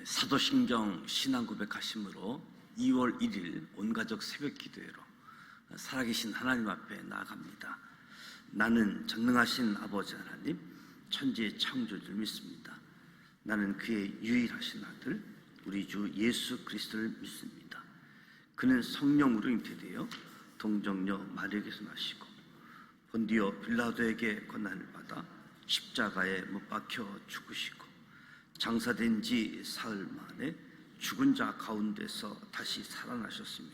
사도신경 신앙고백하심으로 2월 1일 온가족 새벽기도회로 살아계신 하나님 앞에 나아갑니다. 나는 전능하신 아버지 하나님, 천지의 창조주를 믿습니다. 나는 그의 유일하신 아들 우리 주 예수 그리스도를 믿습니다. 그는 성령으로 잉태되어 동정녀 마리아에게서 나시고 본디오 빌라도에게 고난을 받아 십자가에 못 박혀 죽으시고 장사된 지 사흘 만에 죽은 자 가운데서 다시 살아나셨으며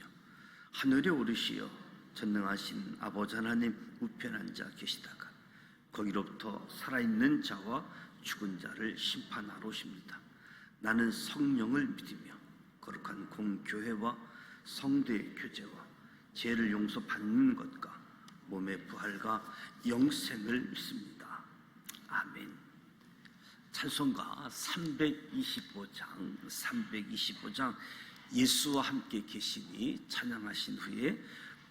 하늘에 오르시어 전능하신 아버지 하나님 우편에 앉아 계시다가 거기로부터 살아있는 자와 죽은 자를 심판하러 오십니다. 나는 성령을 믿으며 거룩한 공교회와 성도의 교제와 죄를 용서받는 것과 몸의 부활과 영생을 믿습니다. 아멘. 찬송가 325장 예수와 함께 계시니 찬양하신 후에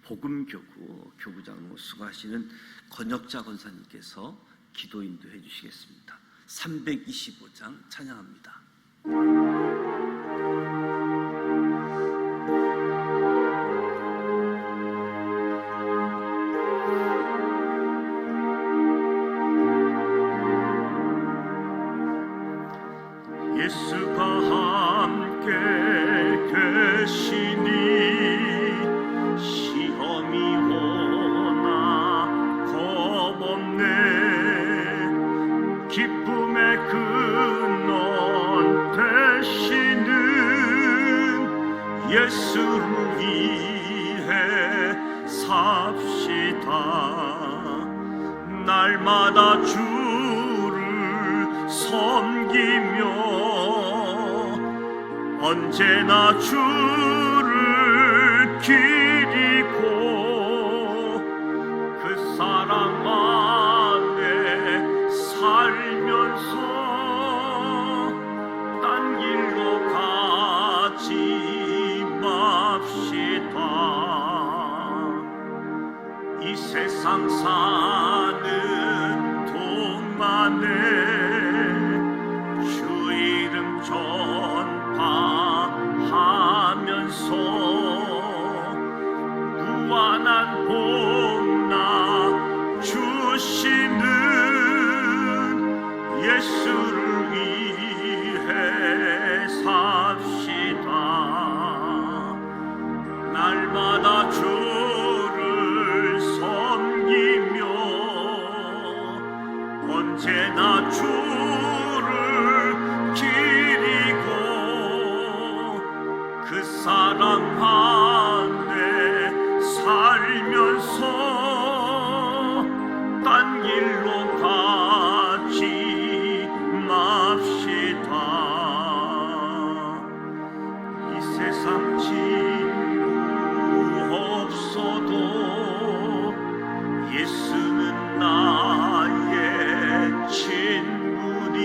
복음교구 교구장으로 수고하시는 권혁자 권사님께서 기도 인도해 주시겠습니다. 325장 찬양합니다. 예수가 함께 계시니 시험이 오나 겁없네. 기쁨의 근원 되시는 예수를 위해 삽시다. 날마다 주를 섬기며 언제나 주를 기리고 그 사랑 안에 살면서 딴 길로 가지 맙시다. 이 세상 사는 동안에 주 이름 전파하면서 무한한 복나 주시는 예수를 위해 삽시다. 날마다 주를 섬기며 언제나 주를 기리고 그 사랑 안에 살면서 딴 길로 가지 맙시다. 이 세상 친구 없어도 예수는 나의 친구니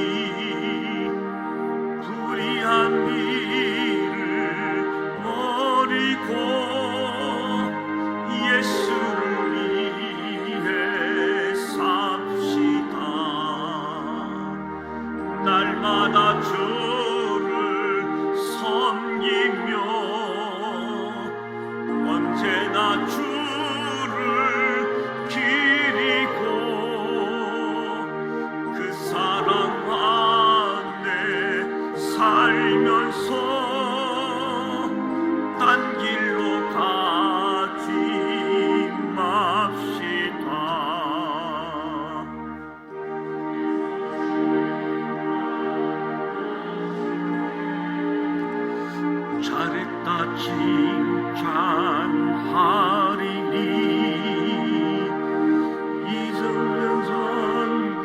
불의한 일을 버리고 예수를 위해 삽시다. 날마다 주를 섬기며 언제나 주를 기리고 그 사랑 안에 살면서 딴 길로 가지 맙시다. 잘했다 칭찬하리니 이전면선 그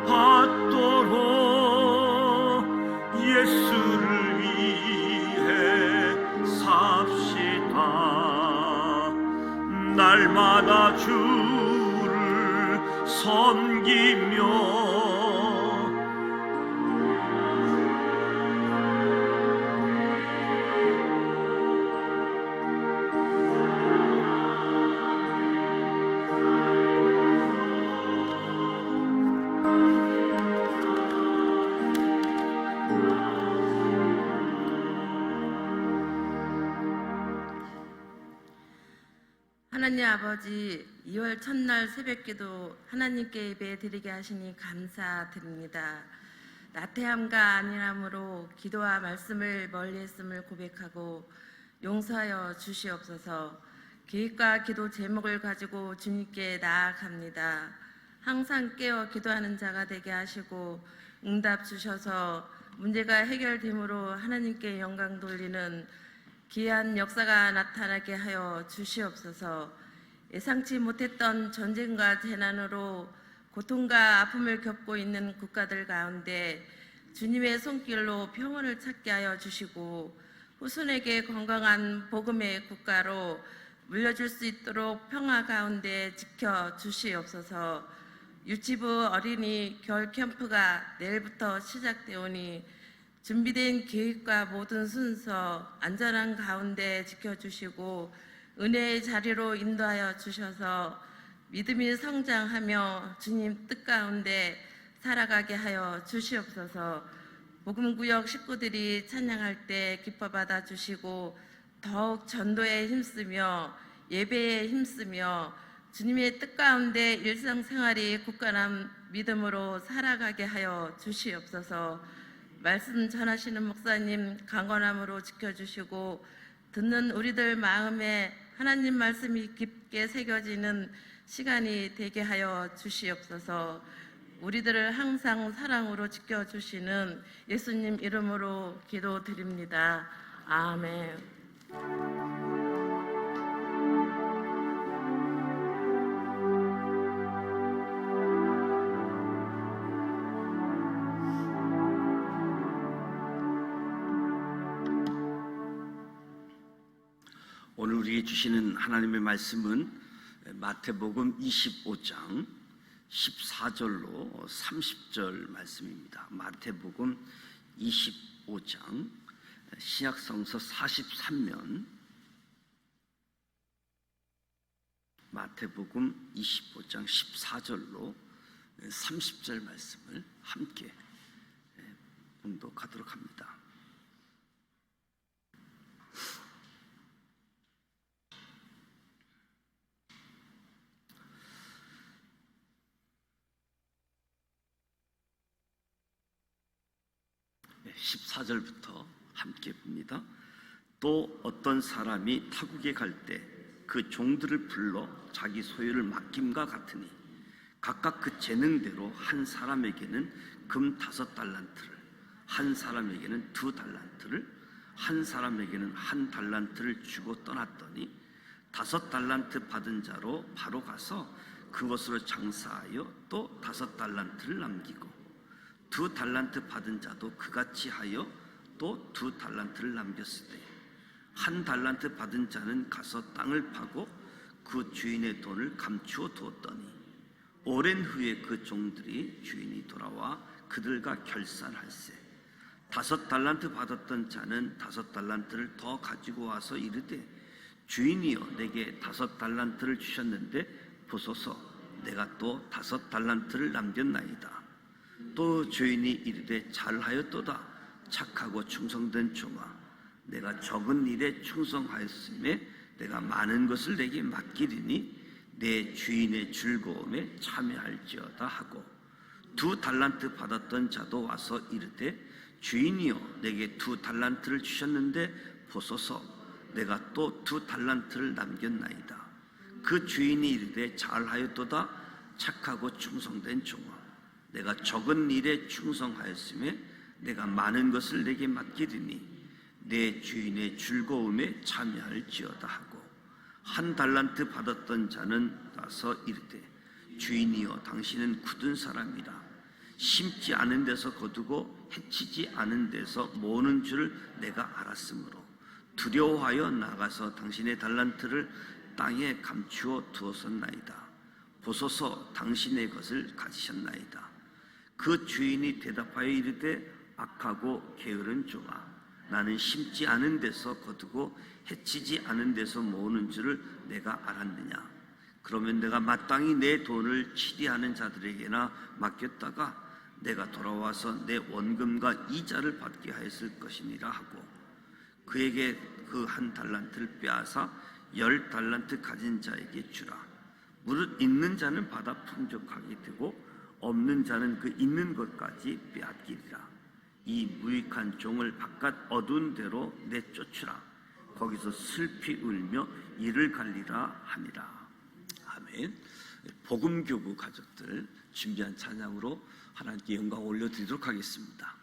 받도록 예수를 위해 삽시다. 날마다 주를 섬기며 하나님 아버지, 2월 첫날 새벽기도 하나님께 예배드리게 하시니 감사드립니다. 나태함과 안일함으로 기도와 말씀을 멀리했음을 고백하고 용서하여 주시옵소서. 기획과 기도 제목을 가지고 주님께 나아갑니다. 항상 깨어 기도하는 자가 되게 하시고 응답 주셔서 문제가 해결됨으로 하나님께 영광 돌리는 귀한 역사가 나타나게 하여 주시옵소서. 예상치 못했던 전쟁과 재난으로 고통과 아픔을 겪고 있는 국가들 가운데 주님의 손길로 평온을 찾게 하여 주시고 후손에게 건강한 복음의 국가로 물려줄 수 있도록 평화 가운데 지켜 주시옵소서. 유치부 어린이 겨울 캠프가 내일부터 시작되오니 준비된 계획과 모든 순서 안전한 가운데 지켜주시고 은혜의 자리로 인도하여 주셔서 믿음이 성장하며 주님 뜻 가운데 살아가게 하여 주시옵소서. 복음구역 식구들이 찬양할 때 기뻐 받아 주시고 더욱 전도에 힘쓰며 예배에 힘쓰며 주님의 뜻 가운데 일상생활이 굳건한 믿음으로 살아가게 하여 주시옵소서. 말씀 전하시는 목사님 강건함으로 지켜주시고 듣는 우리들 마음에 하나님 말씀이 깊게 새겨지는 시간이 되게 하여 주시옵소서. 우리들을 항상 사랑으로 지켜주시는 예수님 이름으로 기도드립니다. 아멘. 오늘 우리에게 주시는 하나님의 말씀은 마태복음 25장 14절로 30절 말씀입니다. 마태복음 25장 신약성서 43면 마태복음 25장 14절로 30절 말씀을 함께 봉독하도록 합니다. 네, 14절부터 함께 봅니다. 또 어떤 사람이 타국에 갈 때 그 종들을 불러 자기 소유를 맡김과 같으니 각각 그 재능대로 한 사람에게는 금 5달란트를, 한 사람에게는 2달란트를, 한 사람에게는 1달란트를 주고 떠났더니 5달란트 받은 자로 바로 가서 그것으로 장사하여 또 5달란트를 남기고 2달란트 받은 자도 그같이 하여 또 2달란트를 남겼을 때 1달란트 받은 자는 가서 땅을 파고 그 주인의 돈을 감추어 두었더니 오랜 후에 그 종들이 주인이 돌아와 그들과 결산할세 5달란트 받았던 자는 5달란트를 더 가지고 와서 이르되 주인이여 내게 5달란트를 주셨는데 보소서 내가 또 5달란트를 남겼나이다. 또 주인이 이르되 잘하였도다 착하고 충성된 종아 내가 적은 일에 충성하였음에 내가 많은 것을 내게 맡기리니 내 주인의 즐거움에 참여할지어다 하고 2달란트 받았던 자도 와서 이르되 주인이여 내게 2달란트를 주셨는데 보소서 내가 또 2달란트를 남겼나이다. 그 주인이 이르되 잘하였도다 착하고 충성된 종아 내가 적은 일에 충성하였음에 내가 많은 것을 내게 맡기리니 내 주인의 즐거움에 참여할지어다 하고 1달란트 받았던 자는 와서 이르되 주인이여 당신은 굳은 사람이라 심지 않은 데서 거두고 해치지 않은 데서 모으는 줄을 내가 알았으므로 두려워하여 나가서 당신의 달란트를 땅에 감추어 두었었나이다. 보소서 당신의 것을 가지셨나이다. 그 주인이 대답하여 이르되 악하고 게으른 종아 나는 심지 않은 데서 거두고 해치지 않은 데서 모으는 줄을 내가 알았느냐. 그러면 내가 마땅히 내 돈을 치리하는 자들에게나 맡겼다가 내가 돌아와서 내 원금과 이자를 받게 하였을 것이니라 하고 그에게 그 1달란트를 빼앗아 10달란트 가진 자에게 주라. 무릇 있는 자는 받아 풍족하게 되고 없는 자는 그 있는 것까지 빼앗기리라. 이 무익한 종을 바깥 어두운 데로 내쫓으라. 거기서 슬피 울며 이를 갈리라 하니라. 아멘. 복음교구 가족들 준비한 찬양으로 하나님께 영광 올려드리도록 하겠습니다.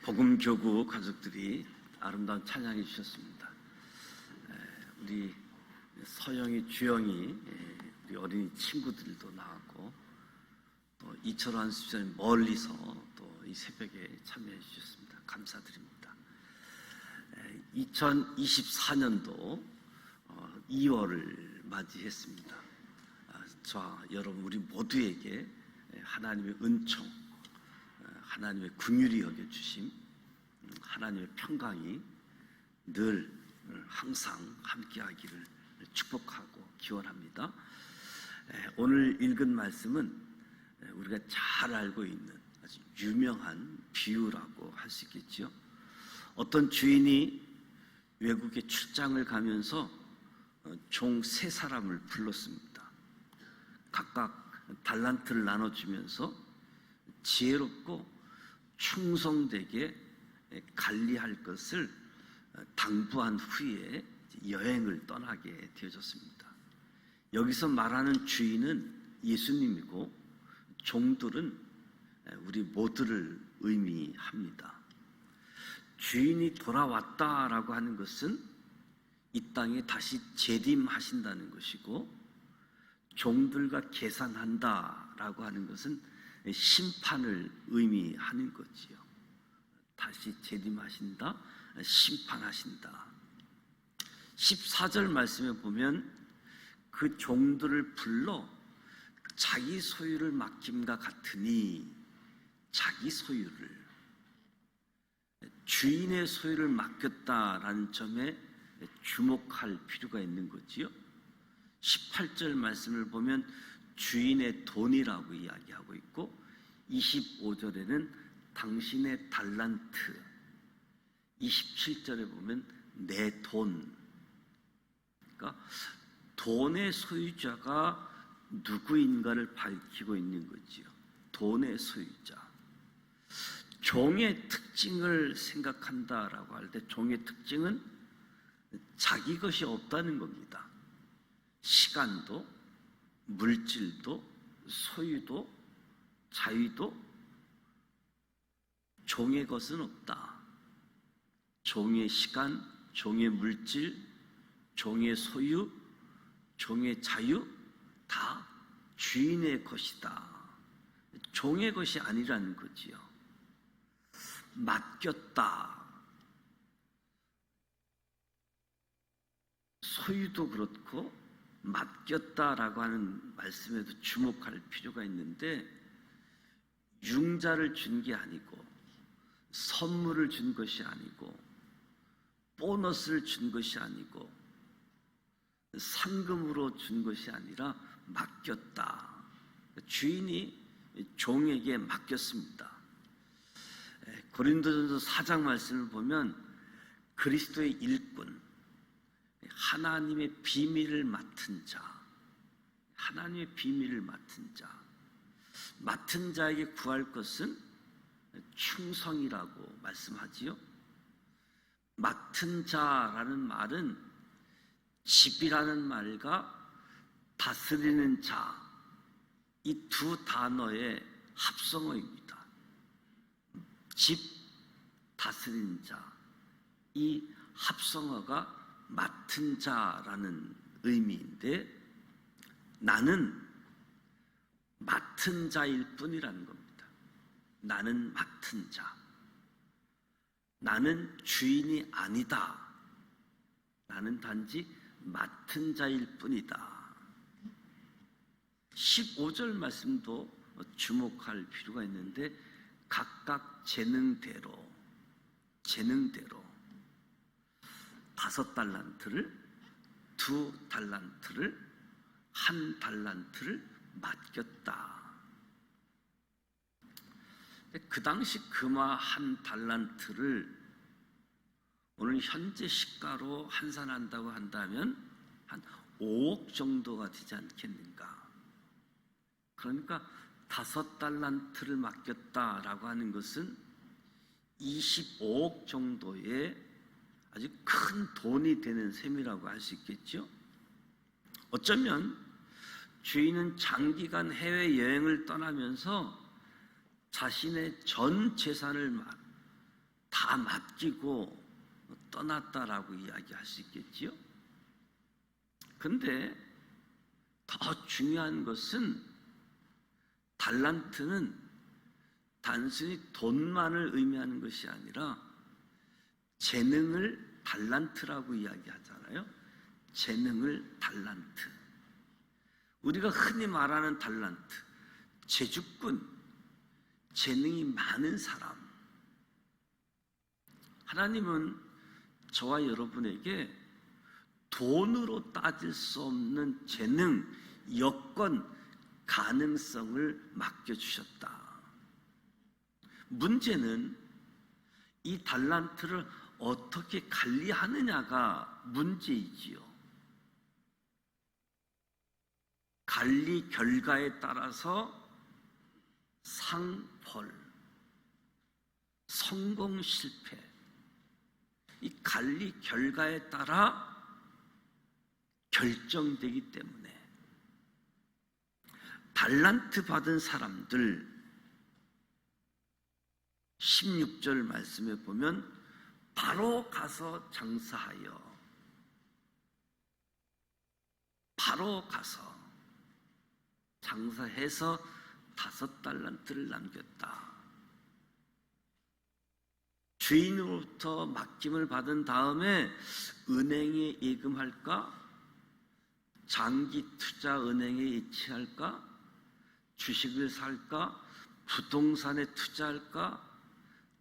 복음교구 가족들이 아름다운 찬양해 주셨습니다. 우리 서영이, 주영이, 우리 어린이 친구들도 나왔고 또 이철환 한수님 멀리서 또 이 새벽에 참여해 주셨습니다. 감사드립니다. 2024년도 2월을 맞이했습니다. 자, 여러분 우리 모두에게 하나님의 은총, 하나님의 긍휼히 여겨주심, 하나님의 평강이 늘 항상 함께하기를 축복하고 기원합니다. 오늘 읽은 말씀은 우리가 잘 알고 있는 아주 유명한 비유라고 할 수 있겠죠. 어떤 주인이 외국에 출장을 가면서 종 세 사람을 불렀습니다. 각각 달란트를 나눠주면서 지혜롭고 충성되게 관리할 것을 당부한 후에 여행을 떠나게 되어졌습니다. 여기서 말하는 주인은 예수님이고 종들은 우리 모두를 의미합니다. 주인이 돌아왔다라고 하는 것은 이 땅에 다시 재림하신다는 것이고, 종들과 계산한다라고 하는 것은 심판을 의미하는 거지요. 다시 재림하신다, 심판하신다. 14절 말씀에 보면 그 종들을 불러 자기 소유를 맡김과 같으니, 자기 소유를, 주인의 소유를 맡겼다라는 점에 주목할 필요가 있는 거지요. 18절 말씀을 보면 주인의 돈이라고 이야기하고 있고, 25절에는 당신의 달란트, 27절에 보면 내 돈. 그러니까 돈의 소유자가 누구인가를 밝히고 있는 거지요. 돈의 소유자. 종의 특징을 생각한다라고 할 때 종의 특징은 자기 것이 없다는 겁니다. 시간도, 물질도, 소유도, 자유도 종의 것은 없다. 종의 시간, 종의 물질, 종의 소유, 종의 자유 다 주인의 것이다. 종의 것이 아니라는 거지요. 맡겼다. 소유도 그렇고 맡겼다라고 하는 말씀에도 주목할 필요가 있는데, 융자를 준 게 아니고, 선물을 준 것이 아니고, 보너스를 준 것이 아니고, 상금으로 준 것이 아니라 맡겼다. 주인이 종에게 맡겼습니다. 고린도전서 4장 말씀을 보면 그리스도의 일꾼, 하나님의 비밀을 맡은 자, 하나님의 비밀을 맡은 자, 맡은 자에게 구할 것은 충성이라고 말씀하지요. 맡은 자라는 말은 집이라는 말과 다스리는 자, 이 두 단어의 합성어입니다. 집, 다스리는 자, 이 합성어가 맡은 자라는 의미인데, 나는 맡은 자일 뿐이라는 겁니다. 나는 맡은 자. 나는 주인이 아니다. 나는 단지 맡은 자일 뿐이다. 15절 말씀도 주목할 필요가 있는데, 각각 재능대로 5달란트를, 2달란트를, 1달란트를 맡겼다. 그 당시 금화 1달란트를 오늘 현재 시가로 환산한다고 한다면 한 5억 정도가 되지 않겠는가. 그러니까 5달란트를 맡겼다라고 하는 것은 25억 정도의 아주 큰 돈이 되는 셈이라고 할 수 있겠죠. 어쩌면 주인은 장기간 해외여행을 떠나면서 자신의 전 재산을 다 맡기고 떠났다라고 이야기할 수 있겠지요. 그런데 더 중요한 것은, 달란트는 단순히 돈만을 의미하는 것이 아니라 재능을 달란트라고 이야기하잖아요. 재능을 달란트. 우리가 흔히 말하는 달란트, 재주꾼, 재능이 많은 사람. 하나님은 저와 여러분에게 돈으로 따질 수 없는 재능, 여건, 가능성을 맡겨주셨다. 문제는 이 달란트를 어떻게 관리하느냐가 문제이지요. 관리 결과에 따라서 상벌, 성공 실패, 이 관리 결과에 따라 결정되기 때문에 달란트 받은 사람들 16절 말씀에 보면 바로 가서 장사하여 바로 가서 장사해서 5달란트를 남겼다. 주인으로부터 맡김을 받은 다음에 은행에 예금할까? 장기 투자 은행에 이체할까? 주식을 살까? 부동산에 투자할까?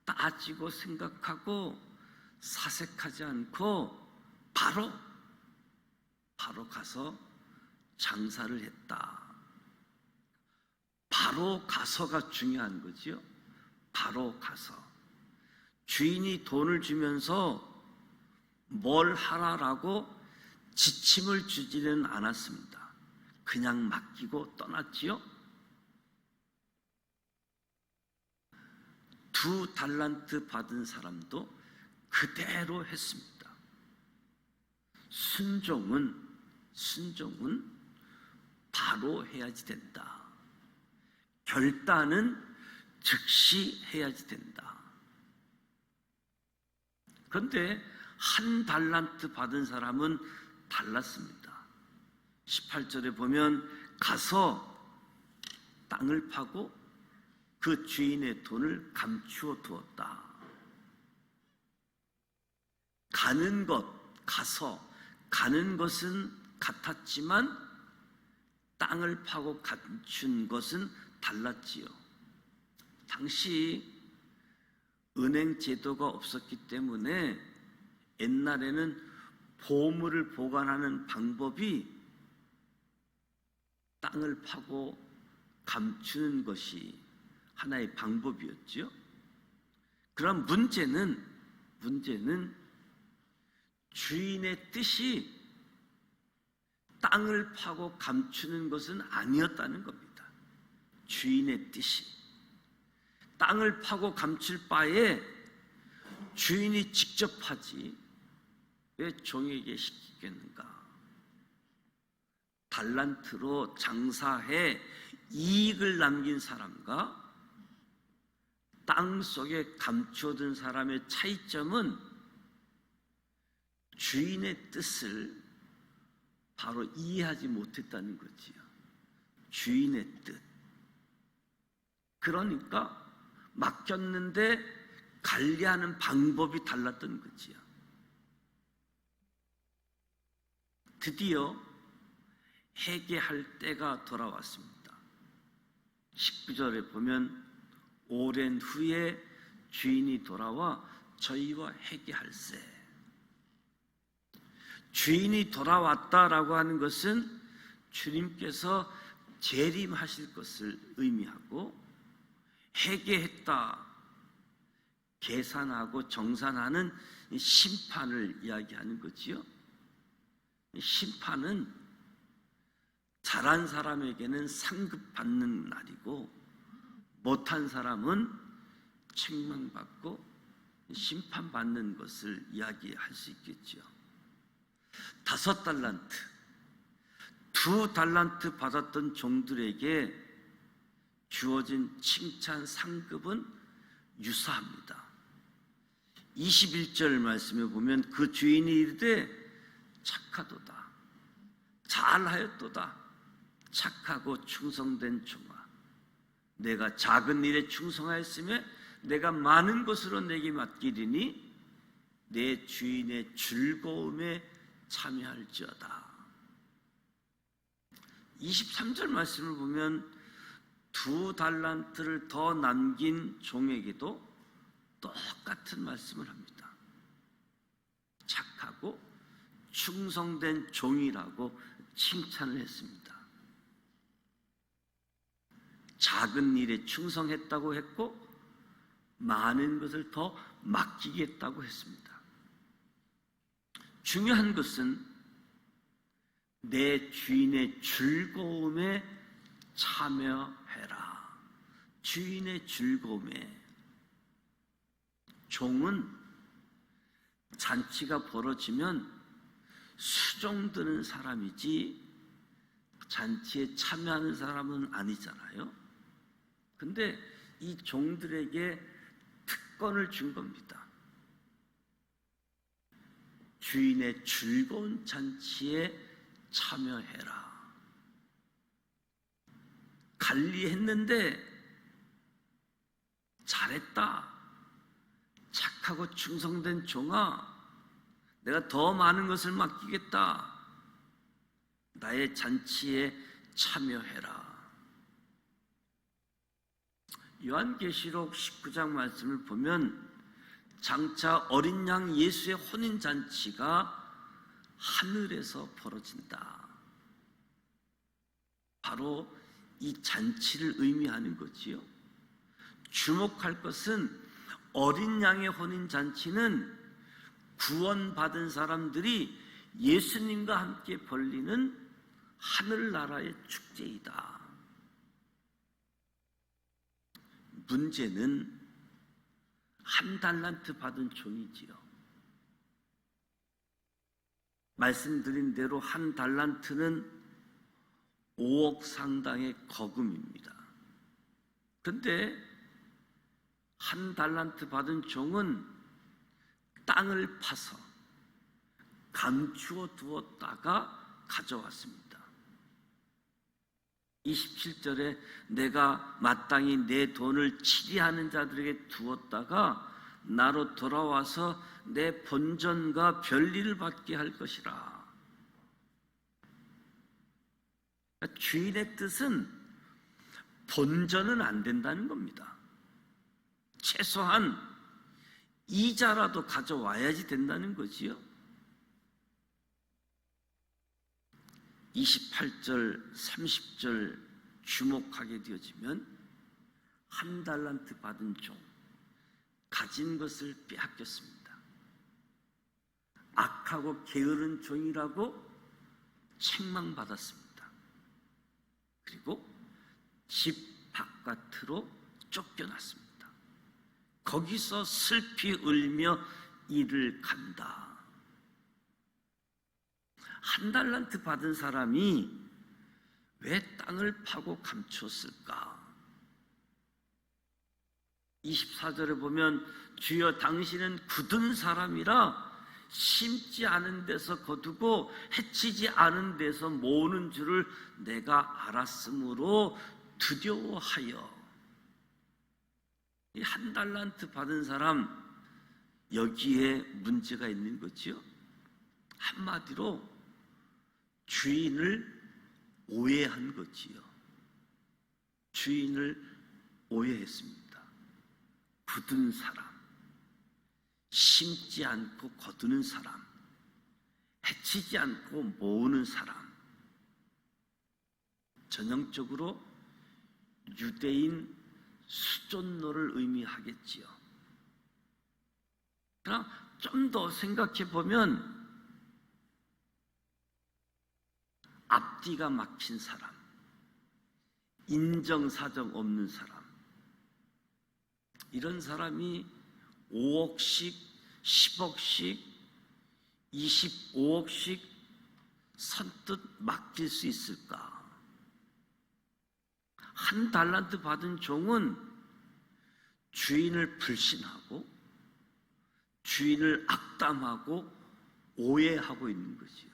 따지고 생각하고 사색하지 않고 바로 가서 장사를 했다. 바로 가서가 중요한 거지요. 바로 가서. 주인이 돈을 주면서 뭘 하라라고 지침을 주지는 않았습니다. 그냥 맡기고 떠났지요. 2달란트 받은 사람도 그대로 했습니다. 순종은 바로 해야지 된다. 결단은 즉시 해야지 된다. 그런데 1달란트 받은 사람은 달랐습니다. 18절에 보면 가서 땅을 파고 그 주인의 돈을 감추어 두었다. 가는 것은 같았지만 땅을 파고 감춘 것은 달랐지요. 당시 은행 제도가 없었기 때문에 옛날에는 보물을 보관하는 방법이 땅을 파고 감추는 것이 하나의 방법이었죠. 그럼 문제는 주인의 뜻이 땅을 파고 감추는 것은 아니었다는 겁니다. 주인의 뜻이 땅을 파고 감출 바에 주인이 직접 하지 왜 종에게 시키겠는가? 달란트로 장사해 이익을 남긴 사람과 땅 속에 감춰둔 사람의 차이점은 주인의 뜻을 바로 이해하지 못했다는 거지요. 주인의 뜻. 그러니까 맡겼는데 관리하는 방법이 달랐던 거지요. 드디어 회개할 때가 돌아왔습니다. 19절에 보면 오랜 후에 주인이 돌아와 저희와 회개할세. 주인이 돌아왔다라고 하는 것은 주님께서 재림하실 것을 의미하고 회개했다, 계산하고 정산하는 심판을 이야기하는 거지요. 심판은 잘한 사람에게는 상급 받는 날이고 못한 사람은 책망받고 심판받는 것을 이야기할 수 있겠죠. 5달란트, 2달란트 받았던 종들에게 주어진 칭찬 상급은 유사합니다. 21절 말씀에 보면 그 주인이 이르되 착하도다, 잘하였도다, 착하고 충성된 종아, 내가 작은 일에 충성하였으며 내가 많은 것으로 내게 맡기리니 내 주인의 즐거움에 참여할지어다. 23절 말씀을 보면 2달란트를 더 남긴 종에게도 똑같은 말씀을 합니다. 착하고 충성된 종이라고 칭찬을 했습니다. 작은 일에 충성했다고 했고 많은 것을 더 맡기겠다고 했습니다. 중요한 것은 내 주인의 즐거움에 참여해라. 주인의 즐거움에. 종은 잔치가 벌어지면 수종드는 사람이지 잔치에 참여하는 사람은 아니잖아요. 근데 이 종들에게 특권을 준 겁니다. 주인의 즐거운 잔치에 참여해라. 관리했는데 잘했다. 착하고 충성된 종아, 내가 더 많은 것을 맡기겠다. 나의 잔치에 참여해라. 요한계시록 19장 말씀을 보면 장차 어린 양 예수의 혼인잔치가 하늘에서 벌어진다. 바로 이 잔치를 의미하는 거지요. 주목할 것은 어린 양의 혼인잔치는 구원받은 사람들이 예수님과 함께 벌리는 하늘나라의 축제이다. 문제는 1달란트 받은 종이지요. 말씀드린 대로 1달란트는 5억 상당의 거금입니다. 근데 1달란트 받은 종은 땅을 파서 감추어 두었다가 가져왔습니다. 27절에 내가 마땅히 내 돈을 치리하는 자들에게 두었다가 나로 돌아와서 내 본전과 별리를 받게 할 것이라. 그러니까 주인의 뜻은 본전은 안 된다는 겁니다. 최소한 이자라도 가져와야지 된다는 거지요. 28절, 30절 주목하게 되어지면 1달란트 받은 종, 가진 것을 빼앗겼습니다. 악하고 게으른 종이라고 책망받았습니다. 그리고 집 바깥으로 쫓겨났습니다. 거기서 슬피 울며 이를 간다. 1달란트 받은 사람이 왜 땅을 파고 감추었을까? 24절에 보면 주여 당신은 굳은 사람이라 심지 않은 데서 거두고 해치지 않은 데서 모으는 줄을 내가 알았으므로 두려워하여. 이 1달란트 받은 사람, 여기에 문제가 있는 거지요. 한마디로 주인을 오해한 거지요. 주인을 오해했습니다. 굳은 사람, 심지 않고 거두는 사람, 해치지 않고 모으는 사람. 전형적으로 유대인 수존노를 의미하겠지요. 그러나 좀 더 생각해 보면 앞뒤가 막힌 사람, 인정사정 없는 사람, 이런 사람이 5억씩, 10억씩, 25억씩 선뜻 맡길 수 있을까? 1달란트 받은 종은 주인을 불신하고 주인을 악담하고 오해하고 있는 거지요.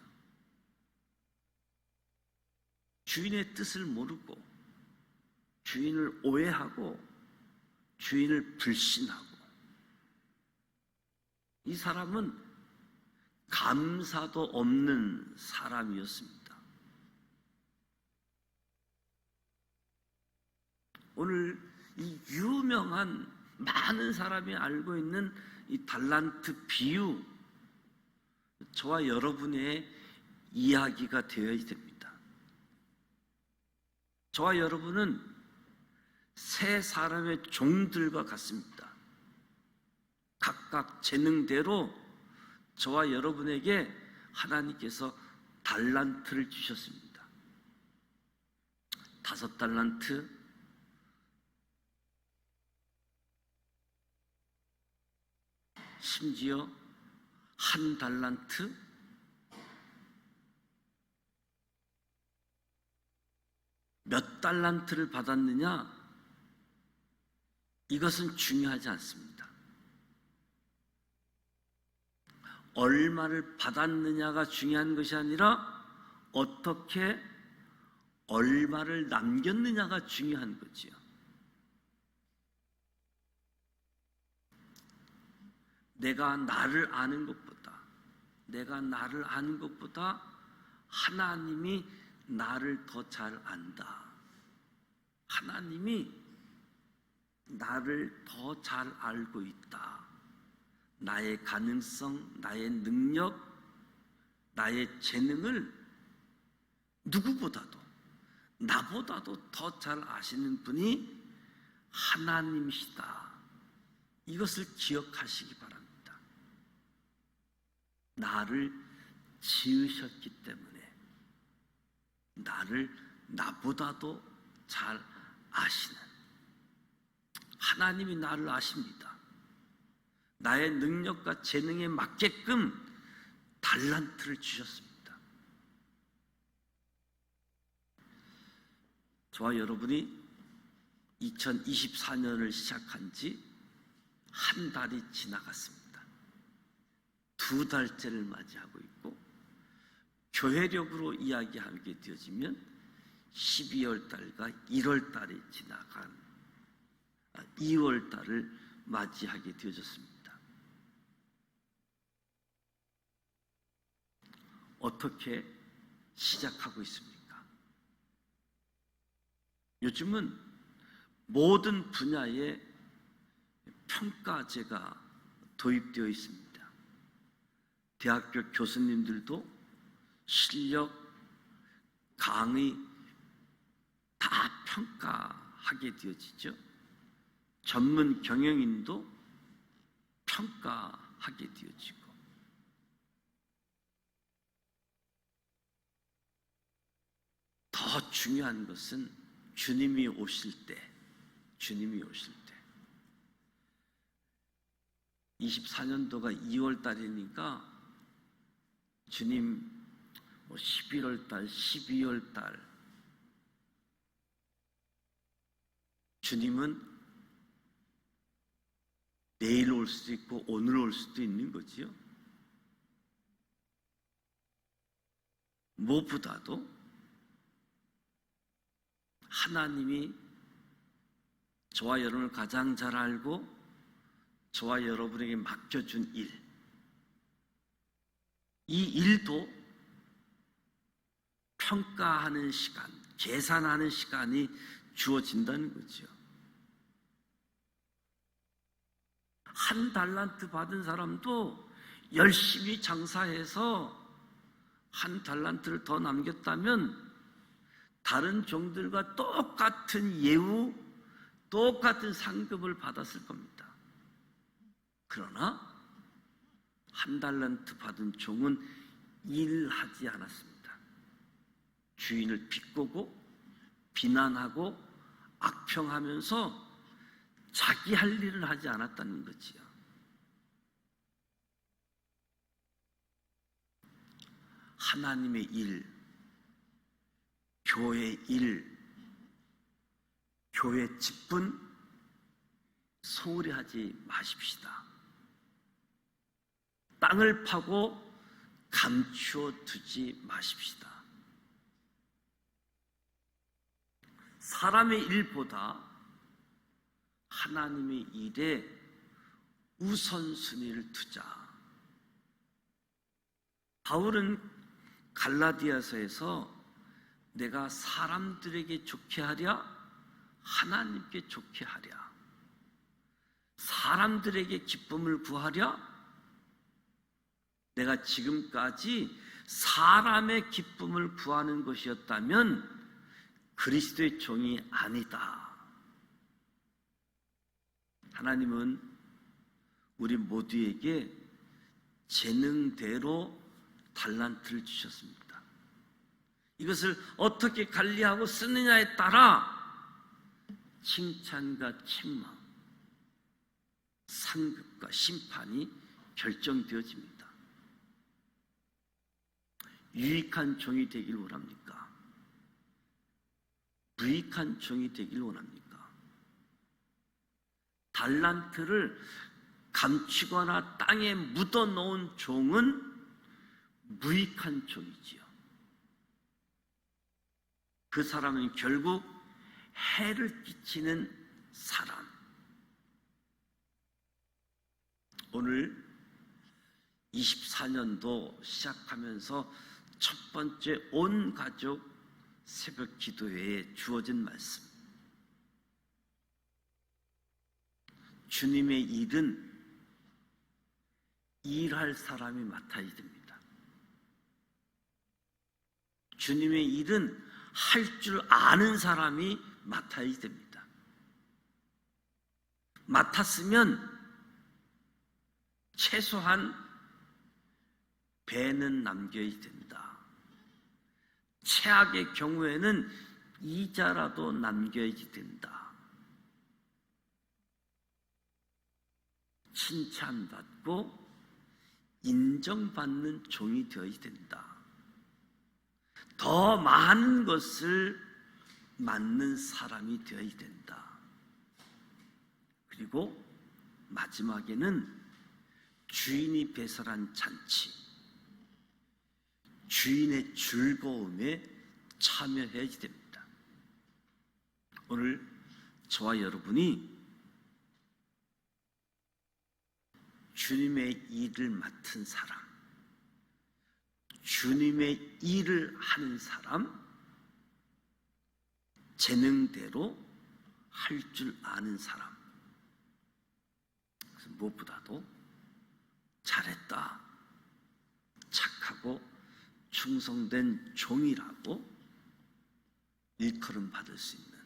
주인의 뜻을 모르고 주인을 오해하고 주인을 불신하고, 이 사람은 감사도 없는 사람이었습니다. 오늘 이 유명한 많은 사람이 알고 있는 이 달란트 비유, 저와 여러분의 이야기가 되어야 됩니다. 저와 여러분은 세 사람의 종들과 같습니다. 각각 재능대로 저와 여러분에게 하나님께서 달란트를 주셨습니다. 5달란트, 심지어 1달란트, 몇 달란트를 받았느냐, 이것은 중요하지 않습니다. 얼마를 받았느냐가 중요한 것이 아니라 어떻게 얼마를 남겼느냐가 중요한 거지요. 내가 나를 아는 것보다 하나님이 나를 더 잘 안다. 하나님이 나를 더 잘 알고 있다. 나의 가능성, 나의 능력, 나의 재능을 누구보다도, 나보다도 더 잘 아시는 분이 하나님이시다. 이것을 기억하시기 바랍니다. 나를 지으셨기 때문에 나를 나보다도 잘 아시는 하나님이 나를 아십니다. 나의 능력과 재능에 맞게끔 달란트를 주셨습니다. 저와 여러분이 2024년을 시작한 지 한 달이 지나갔습니다. 2달째를 맞이하고 있고, 교회력으로 이야기하게 되어지면 12월 달과 1월 달이 지나간 2월 달을 맞이하게 되어졌습니다. 어떻게 시작하고 있습니까? 요즘은 모든 분야에 평가제가 도입되어 있습니다. 대학교 교수님들도 실력, 강의 다 평가하게 되어지죠. 전문 경영인도 평가하게 되어지고, 더 중요한 것은 주님이 오실 때 24년도가 2월 달이니까 주님 11월 달, 12월 달, 주님은 내일 올 수도 있고 오늘 올 수도 있는 거지요. 무엇보다도 하나님이 저와 여러분을 가장 잘 알고 저와 여러분에게 맡겨준 일, 이 일도 평가하는 시간, 계산하는 시간이 주어진다는 거죠. 1달란트 받은 사람도 열심히 장사해서 1달란트를 더 남겼다면 다른 종들과 똑같은 예우, 똑같은 상급을 받았을 겁니다. 그러나 1달란트 받은 종은 일하지 않았습니다. 주인을 비꼬고 비난하고 악평하면서 자기 할 일을 하지 않았다는 거지요. 하나님의 일, 교회 일, 교회 직분 소홀히 하지 마십시다. 땅을 파고 감추어 두지 마십시다. 사람의 일보다 하나님의 일에 우선순위를 두자. 바울은 갈라디아서에서 내가 사람들에게 좋게 하랴 하나님께 좋게 하랴, 사람들에게 기쁨을 구하랴. 내가 지금까지 사람의 기쁨을 구하는 것이었다면 그리스도의 종이 아니다. 하나님은 우리 모두에게 재능대로 달란트를 주셨습니다. 이것을 어떻게 관리하고 쓰느냐에 따라 칭찬과 책망, 상급과 심판이 결정되어집니다. 유익한 종이 되길 원합니까? 무익한 종이 되길 원합니까? 달란트를 감추거나 땅에 묻어놓은 종은 무익한 종이지요. 그 사람은 결국 해를 끼치는 사람. 오늘 24년도 시작하면서 첫 번째 온 가족 새벽 기도회에 주어진 말씀. 주님의 일은 일할 사람이 맡아야 됩니다. 주님의 일은 할 줄 아는 사람이 맡아야 됩니다. 맡았으면 최소한 배는 남겨야 됩니다. 최악의 경우에는 이자라도 남겨야지 된다. 칭찬받고 인정받는 종이 되어야 된다. 더 많은 것을 맡는 사람이 되어야 된다. 그리고 마지막에는 주인이 배설한 잔치, 주인의 즐거움에 참여해야 됩니다. 오늘 저와 여러분이 주님의 일을 맡은 사람, 주님의 일을 하는 사람, 재능대로 할 줄 아는 사람, 그래서 무엇보다도 잘했다, 착하고 충성된 종이라고 일컬음 받을 수 있는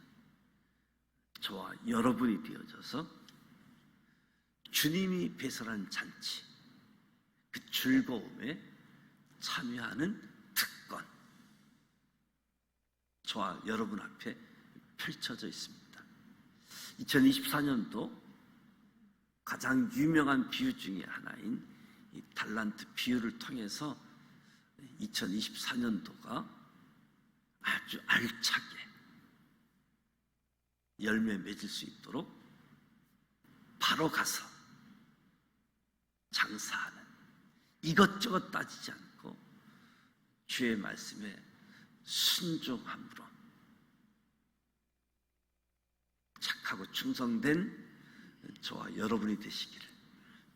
저와 여러분이 되어져서 주님이 배설한 잔치, 그 즐거움에 참여하는 특권, 저와 여러분 앞에 펼쳐져 있습니다. 2024년도 가장 유명한 비유 중에 하나인 이 달란트 비유를 통해서 2024년도가 아주 알차게 열매 맺을 수 있도록 바로 가서 장사하는, 이것저것 따지지 않고 주의 말씀에 순종함으로 착하고 충성된 저와 여러분이 되시기를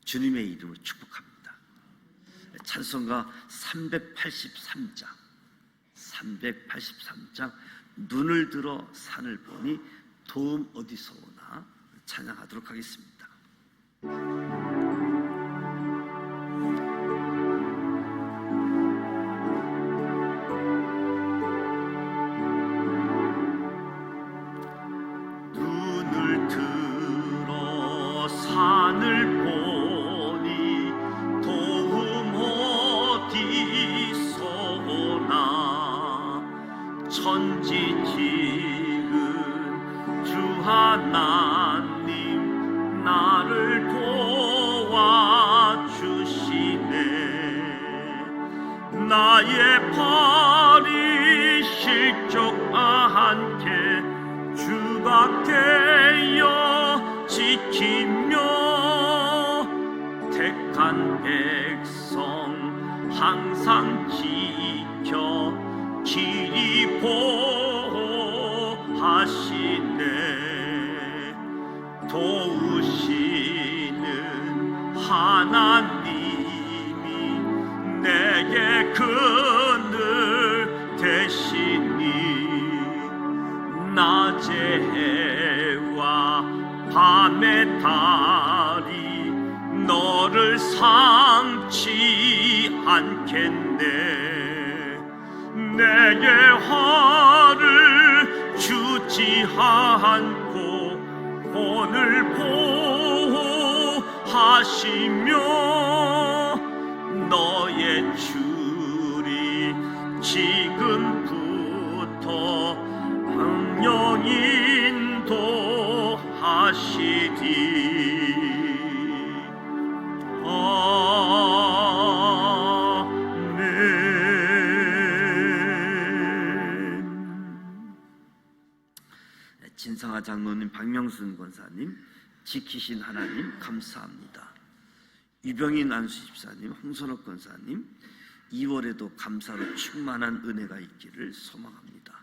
주님의 이름으로 축복합니다. 찬송가 383장 눈을 들어 산을 보니 도움 어디서 오나 찬양하도록 하겠습니다. 눈을 들어 산을 보니 도움 어디서 오나 천지지은 주 하나님 나를 도와주시네. 나의 발이 실족 않게 주가 되어 지키며 택한 백성 항상 지켜 길이 보호하시네. 도우시는 하나님이 내게 그늘 되시니 낮에 밤의 달이 너를 삼지 않겠네. 내게 화를 주지 않고 오늘 보호하시며 너의 줄이 지금부터 명령 인도하시리. 진상아 장로님, 박명순 권사님, 지키신 하나님 감사합니다. 유병인 안수 집사님, 홍선옥 권사님, 2월에도 감사로 충만한 은혜가 있기를 소망합니다.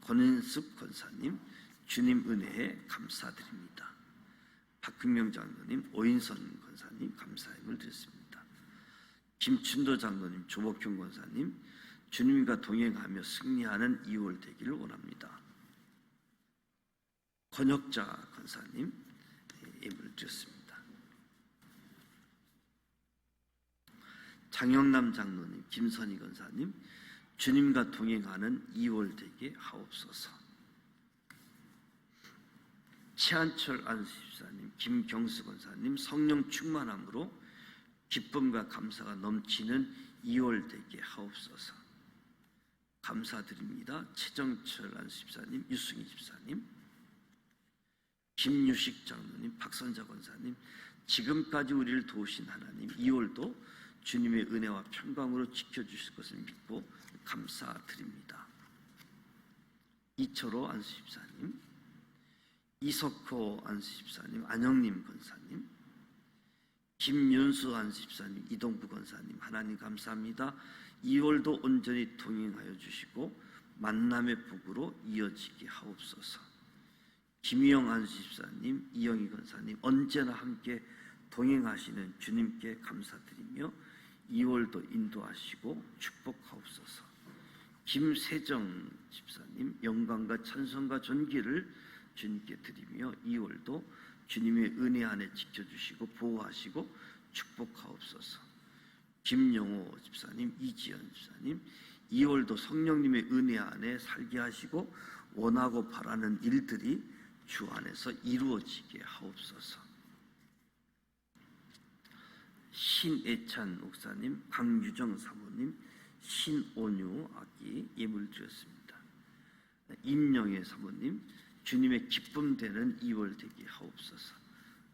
권은숙 권사님, 주님 은혜에 감사드립니다. 박흥명 장로님, 오인선 권사님 감사함을 드렸습니다. 김춘도 장로님, 조복형 권사님, 주님과 동행하며 승리하는 2월 되기를 원합니다. 권혁자 권사님 예물을 드렸습니다. 장영남 장로님, 김선희 권사님, 주님과 동행하는 2월 되게 하옵소서. 최한철 안수집사님, 김경수 권사님, 성령 충만함으로 기쁨과 감사가 넘치는 2월 되게 하옵소서. 감사드립니다. 최정철 안수집사님, 유승희 집사님, 김유식 장로님, 박선자 권사님, 지금까지 우리를 도우신 하나님, 2월도 주님의 은혜와 평강으로 지켜주실 것을 믿고 감사드립니다. 이철호 안수집사님, 이석호 안수집사님, 안영림 권사님, 김윤수 안수집사님, 이동부 권사님, 하나님 감사합니다. 2월도 온전히 동행하여 주시고 만남의 복으로 이어지게 하옵소서. 김희영 안수집사님, 이영희 권사님, 언제나 함께 동행하시는 주님께 감사드리며 2월도 인도하시고 축복하옵소서. 김세정 집사님, 영광과 찬송과 존귀를 주님께 드리며 2월도 주님의 은혜 안에 지켜주시고 보호하시고 축복하옵소서. 김영호 집사님, 이지연 집사님, 2월도 성령님의 은혜 안에 살게 하시고 원하고 바라는 일들이 주 안에서 이루어지게 하옵소서. 신애찬 목사님, 강유정 사모님, 신온유 아기 예물 드렸습니다. 임영애 사모님, 주님의 기쁨 되는 2월 되게 하옵소서.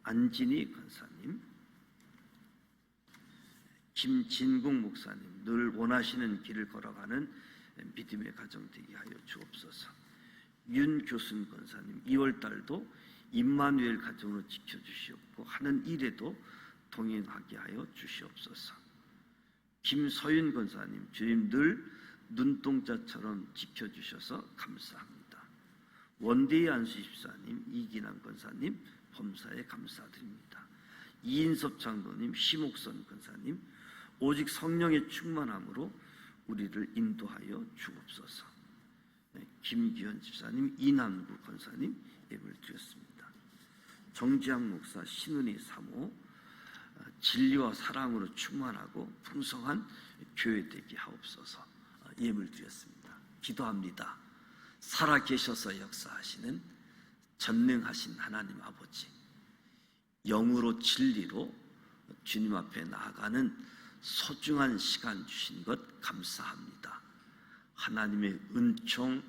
안진희 권사님, 김진국 목사님, 늘 원하시는 길을 걸어가는 믿음의 가정 되게 하여 주옵소서. 윤교순 권사님, 2월달도 임마누엘 가정으로 지켜주시옵고 하는 일에도 동행하게 하여 주시옵소서. 김서윤 권사님, 주님 늘 눈동자처럼 지켜주셔서 감사합니다. 원대희 안수집사님, 이기남 권사님 범사에 감사드립니다. 이인섭 장로님, 심옥선 권사님, 오직 성령의 충만함으로 우리를 인도하여 주옵소서. 김기현 집사님, 이남구 권사님 예물 드렸습니다. 정지학 목사, 신은희 사모, 진리와 사랑으로 충만하고 풍성한 교회 되게 하옵소서 예물 드렸습니다. 기도합니다. 살아계셔서 역사하시는 전능하신 하나님 아버지, 영으로 진리로 주님 앞에 나아가는 소중한 시간 주신 것 감사합니다. 하나님의 은총,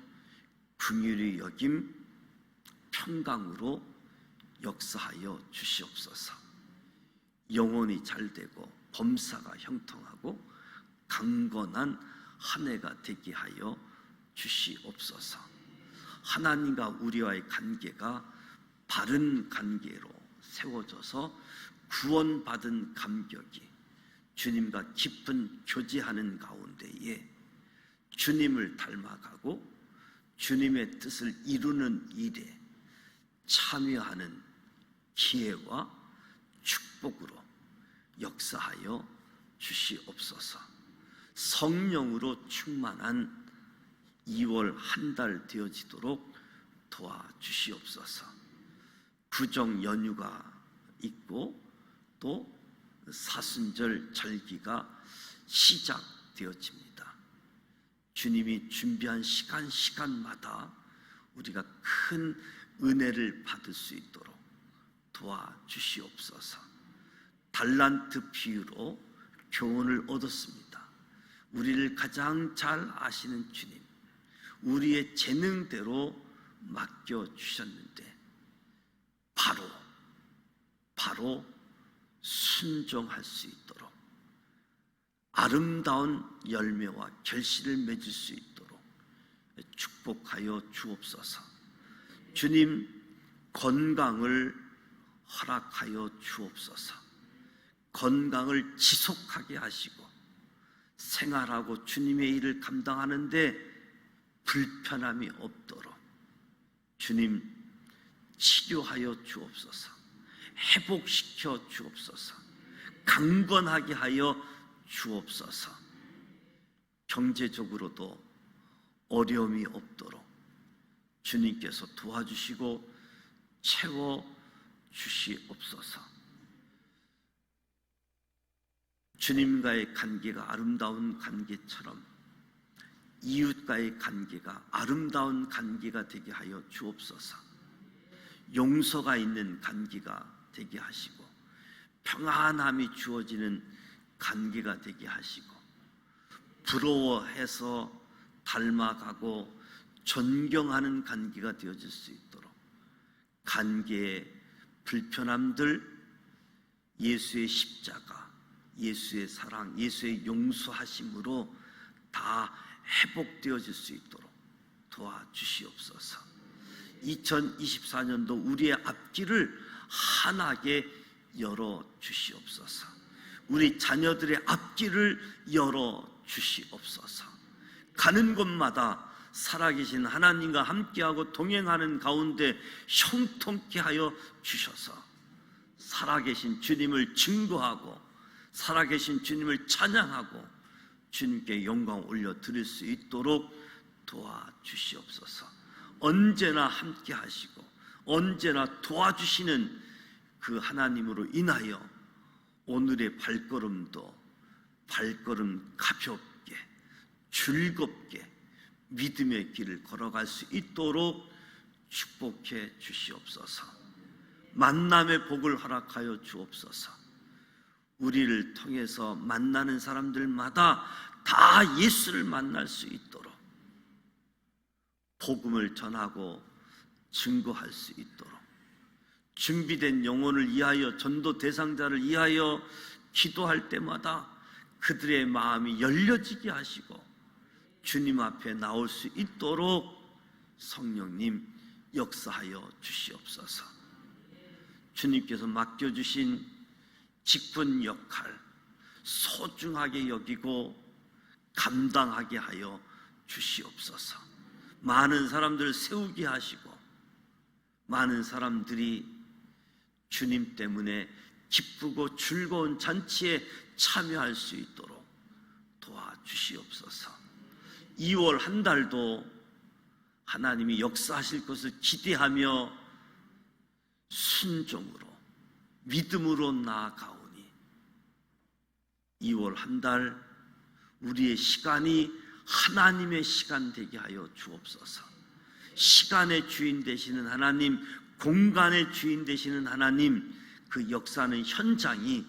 긍휼히 여김, 평강으로 역사하여 주시옵소서. 영혼이 잘되고 범사가 형통하고 강건한 한 해가 되게 하여 주시옵소서. 하나님과 우리와의 관계가 바른 관계로 세워져서 구원받은 감격이 주님과 깊은 교제하는 가운데에 주님을 닮아가고 주님의 뜻을 이루는 일에 참여하는 기회와 축복으로 역사하여 주시옵소서. 성령으로 충만한 2월 한 달 되어지도록 도와주시옵소서. 구정 연휴가 있고 또 사순절 절기가 시작되어집니다. 주님이 준비한 시간마다 우리가 큰 은혜를 받을 수 있도록 도와주시옵소서. 달란트 비유로 교훈을 얻었습니다. 우리를 가장 잘 아시는 주님, 우리의 재능대로 맡겨주셨는데 바로 순종할 수 있도록 아름다운 열매와 결실을 맺을 수 있도록 축복하여 주옵소서. 주님, 건강을 허락하여 주옵소서. 건강을 지속하게 하시고 생활하고 주님의 일을 감당하는데 불편함이 없도록 주님 치료하여 주옵소서. 회복시켜 주옵소서. 강건하게 하여 주옵소서. 경제적으로도 어려움이 없도록 주님께서 도와주시고 채워 주시옵소서. 주님과의 관계가 아름다운 관계처럼 이웃과의 관계가 아름다운 관계가 되게 하여 주옵소서. 용서가 있는 관계가 되게 하시고 평안함이 주어지는 관계가 되게 하시고 부러워해서 닮아가고 존경하는 관계가 되어질 수 있도록 관계의 불편함들 예수의 십자가, 예수의 사랑, 예수의 용서하심으로 다 회복되어질 수 있도록 도와주시옵소서. 2024년도 우리의 앞길을 환하게 열어주시옵소서. 우리 자녀들의 앞길을 열어주시옵소서. 가는 곳마다 살아계신 하나님과 함께하고 동행하는 가운데 형통케 하여 주셔서 살아계신 주님을 증거하고 살아계신 주님을 찬양하고 주님께 영광 올려드릴 수 있도록 도와주시옵소서. 언제나 함께 하시고 언제나 도와주시는 그 하나님으로 인하여 오늘의 발걸음도 발걸음 가볍게 즐겁게 믿음의 길을 걸어갈 수 있도록 축복해 주시옵소서. 만남의 복을 허락하여 주옵소서. 우리를 통해서 만나는 사람들마다 다 예수를 만날 수 있도록 복음을 전하고 증거할 수 있도록 준비된 영혼을 위하여 전도 대상자를 위하여 기도할 때마다 그들의 마음이 열려지게 하시고 주님 앞에 나올 수 있도록 성령님 역사하여 주시옵소서. 주님께서 맡겨주신 직분 역할 소중하게 여기고 감당하게 하여 주시옵소서. 많은 사람들을 세우게 하시고 많은 사람들이 주님 때문에 기쁘고 즐거운 잔치에 참여할 수 있도록 도와주시옵소서. 2월 한 달도 하나님이 역사하실 것을 기대하며 순종으로 믿음으로 나아가오니 2월 한 달 우리의 시간이 하나님의 시간 되게 하여 주옵소서. 시간의 주인 되시는 하나님, 공간의 주인 되시는 하나님, 그 역사하는 현장이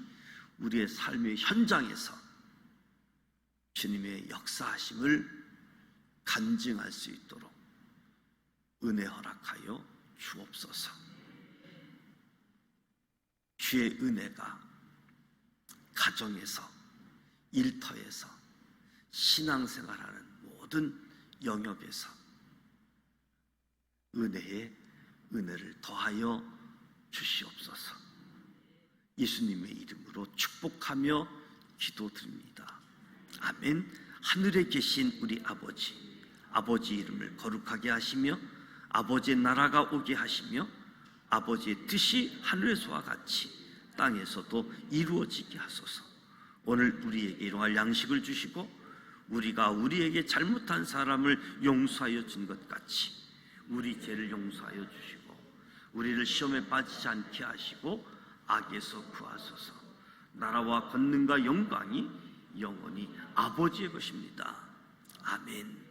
우리의 삶의 현장에서 주님의 역사하심을 간증할 수 있도록 은혜 허락하여 주옵소서. 주의 은혜가 가정에서, 일터에서, 신앙생활하는 모든 영역에서 은혜를 더하여 주시옵소서. 예수님의 이름으로 축복하며 기도드립니다. 아멘. 하늘에 계신 우리 아버지 이름을 거룩하게 하시며 아버지의 나라가 오게 하시며 아버지의 뜻이 하늘에서와 같이 땅에서도 이루어지게 하소서. 오늘 우리에게 일용할 양식을 주시고 우리가 우리에게 잘못한 사람을 용서하여 준 것 같이 우리 죄를 용서하여 주시고 우리를 시험에 빠지지 않게 하시고 악에서 구하소서. 나라와 권능과 영광이 영원히 아버지의 것입니다. 아멘.